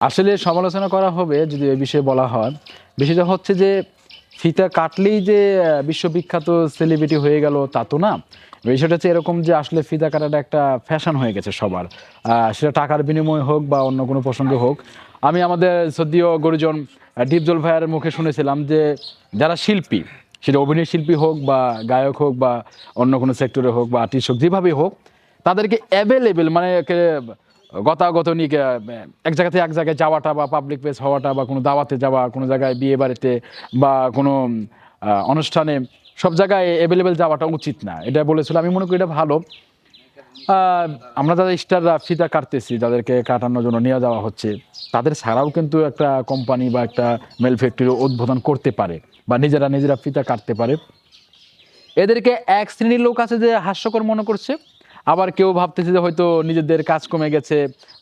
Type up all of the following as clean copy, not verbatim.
আসলে সমালোচনা করা হবে যদি এই বিষয়ে বলা হয়। বিষয়টা হচ্ছে যে ফিতা কাটলেই যে বিশ্ববিখ্যাত সেলিব্রিটি হয়ে গেল তা তো না। বিষয়টা হচ্ছে এরকম যে আসলে ফিতা কাটাটা একটা ফ্যাশন হয়ে গেছে সবার। সেটা টাকার বিনিময়ে হোক বা অন্য কোনো প্রসঙ্গে হোক। আমি আমাদের সদ্যীয় গুরুজন ডিপজল ভাইয়ের মুখে শুনেছিলাম যে যারা শিল্পী, সেটা অভিনয় শিল্পী হোক বা গায়ক হোক বা অন্য কোনো সেক্টরে হোক বা আর্টিস্ট হোক, যেভাবেই হোক, তাদেরকে অ্যাভেলেবেল মানে গতাগতনিক এক জায়গা থেকে এক জায়গায় যাওয়াটা বা পাবলিক প্লেস হওয়াটা বা কোনো দাওয়াতে যাওয়া, কোনো জায়গায় বিয়ে বাড়িতে বা কোনো অনুষ্ঠানে, সব জায়গায় অ্যাভেলেবেল যাওয়াটা উচিত না, এটা বলেছিল। আমি মনে করি এটা ভালো। আহ, আমরা যারা স্টাররা ফিতা কাটতেছি, যাদেরকে কাটানোর জন্য নিয়ে যাওয়া হচ্ছে, তাদের ছাড়াও কিন্তু একটা কোম্পানি বা একটা মেল ফ্যাক্টরি উদ্বোধন করতে পারে বা নিজেরা নিজেরা ফিতা কাটতে পারে। এদেরকে এক শ্রেণীর লোক আছে যে হাস্যকর মনে করছে, আবার কেউ ভাবতেছে যে হয়তো নিজেদের কাজ কমে গেছে,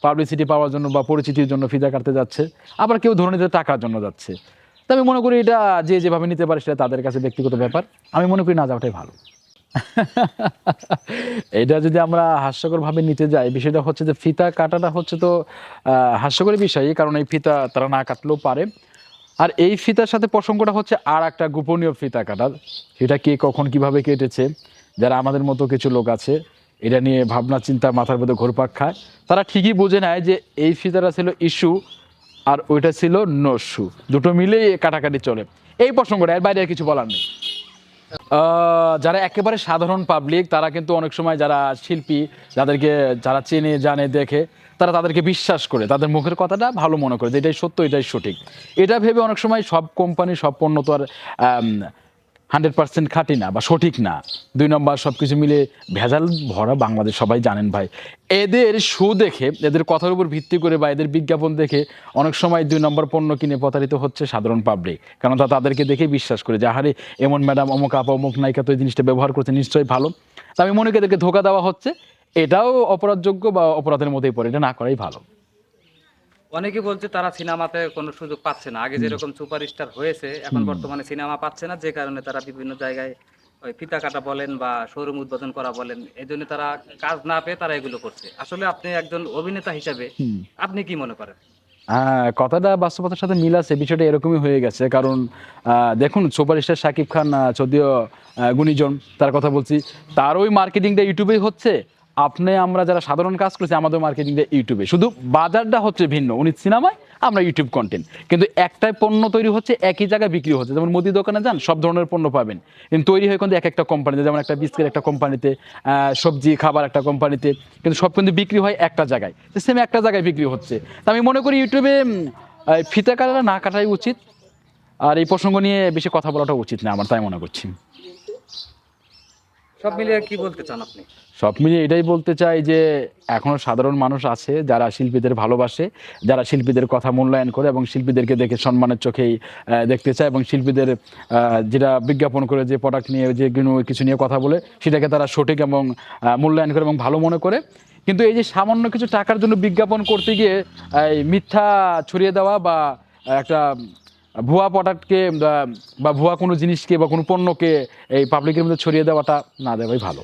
পাবলিসিটি পাওয়ার জন্য বা পরিচিতির জন্য ফিতা কাটতে যাচ্ছে, আবার কেউ ধরে নিতে টাকার জন্য যাচ্ছে। তো আমি মনে করি এটা যে যেভাবে নিতে পারে সেটা তাদের কাছে ব্যক্তিগত ব্যাপার। আমি মনে করি না যাওয়াটাই ভালো। এটা যদি আমরা হাস্যকর ভাবে নিতে যাই, বিষয়টা হচ্ছে যে ফিতা কাটাটা হচ্ছে তো হাস্যকর বিষয়, কারণ এই ফিতা তারা না কাটলেও পারে। আর এই ফিতার সাথে প্রসঙ্গটা হচ্ছে আর একটা গোপনীয় ফিতা কাটার, সেটা কে কখন কিভাবে কেটেছে, যারা আমাদের মতো কিছু লোক আছে এটা নিয়ে ভাবনা চিন্তা মাথার মধ্যে ঘুরপাক খায়, তারা ঠিকই বুঝে নেয় যে এই ফিতাটা ছিল ইস্যু আর ওইটা ছিল নস্যু, দুটো মিলেই কাটাকাটি চলে। এই প্রসঙ্গটা, এর বাইরে আর কিছু বলার নেই। যারা একেবারে সাধারণ পাবলিক, তারা কিন্তু অনেক সময় যারা শিল্পী, যাদেরকে যারা চেনে জানে দেখে, তারা তাদেরকে বিশ্বাস করে, তাদের মুখের কথাটা ভালো মনে করে যে এটাই সত্য, এটাই সঠিক। এটা ভেবে অনেক সময় সব কোম্পানি সব পণ্য তো আর 100% খাঁটি না বা সঠিক না। 2 নম্বর সব কিছু মিলে ভেজাল ভরা বাংলাদেশ, সবাই জানেন ভাই। এদের শো দেখে, এদের কথার উপর ভিত্তি করে বা এদের বিজ্ঞাপন দেখে অনেক সময় 2 নম্বর পণ্য কিনে প্রতারিত হচ্ছে সাধারণ পাবলিক, কারণ তারা তাদেরকে দেখে বিশ্বাস করে যে আহারে এমন ম্যাডাম, অমুক আপা, অমুক নায়িকা তো এই জিনিসটা ব্যবহার করছে, নিশ্চয়ই ভালো। তা আমি মনে করি এদেরকে ধোকা দেওয়া হচ্ছে। এটাও অপরাধযোগ্য বা অপরাধের মধ্যেই পড়ে, এটা না করাই ভালো। অনেকে বলছে তারা সিনেমাতে কোনো সুযোগ পাচ্ছে না, আগে যেরকম সুপারস্টার হয়েছে এখন বর্তমানে সিনেমা পাচ্ছে না, যে কারণে তারা বিভিন্ন জায়গায় ওই ফিতা কাটা বলেন বা শোরুম উদ্বোধন করা বলেন, এই জন্য তারা কাজ না পেয়ে তারা এগুলো করছে। আসলে আপনি একজন অভিনেতা হিসাবে আপনি কি মনে করেন? হ্যাঁ, কথাটা বাস্তবতার সাথে মিল আছে, বিষয়টা এরকমই হয়ে গেছে। কারণ দেখুন, সুপারস্টার শাকিব খান, যদিও গুণীজন তার কথা বলছি, তার ওই মার্কেটিংটা ইউটিউবেই হচ্ছে। আপনি আমরা যারা সাধারণ কাজ করছি, আমাদের মার্কেটিংটা ইউটিউবে, শুধু বাজারটা হচ্ছে ভিন্ন। উনি সিনেমায়, আমরা ইউটিউব কন্টেন্ট, কিন্তু একটাই পণ্য তৈরি হচ্ছে, একই জায়গায় বিক্রি হচ্ছে। যেমন মুদি দোকানে যান, সব ধরনের পণ্য পাবেন, কিন্তু তৈরি হয় কিন্তু এক একটা কোম্পানিতে, যেমন একটা বিস্কিট একটা কোম্পানিতে, সবজি খাবার একটা কোম্পানিতে, কিন্তু সব কিন্তু বিক্রি হয় একটা জায়গায়, সেম একটা জায়গায় বিক্রি হচ্ছে। তা আমি মনে করি ইউটিউবে ফিতা কাটা না কাটাই উচিত। আর এই প্রসঙ্গ নিয়ে বেশি কথা বলাটা উচিত না আমার, তাই মনে করছি। সব মিলিয়ে কি বলতে চান আপনি? সব মিলিয়ে এটাই বলতে চাই যে এখনো সাধারণ মানুষ আছে যারা শিল্পীদের ভালোবাসে, যারা শিল্পীদের কথা মূল্যায়ন করে এবং শিল্পীদেরকে দেখে সম্মানের চোখেই দেখতে চায়, এবং শিল্পীদের যেটা বিজ্ঞাপন করে, যে প্রোডাক্ট নিয়ে যে কোনো কিছু নিয়ে কথা বলে, সেটাকে তারা সঠিক এবং মূল্যায়ন করে এবং ভালো মনে করে। কিন্তু এই যে সামান্য কিছু টাকার জন্য বিজ্ঞাপন করতে গিয়ে এই মিথ্যা ছড়িয়ে দেওয়া বা একটা ভুয়া প্রোডাক্টকে বা ভুয়া কোনো জিনিসকে বা কোনো পণ্যকে এই পাবলিকের মধ্যে ছড়িয়ে দেওয়াটা না দেওয়াই ভালো।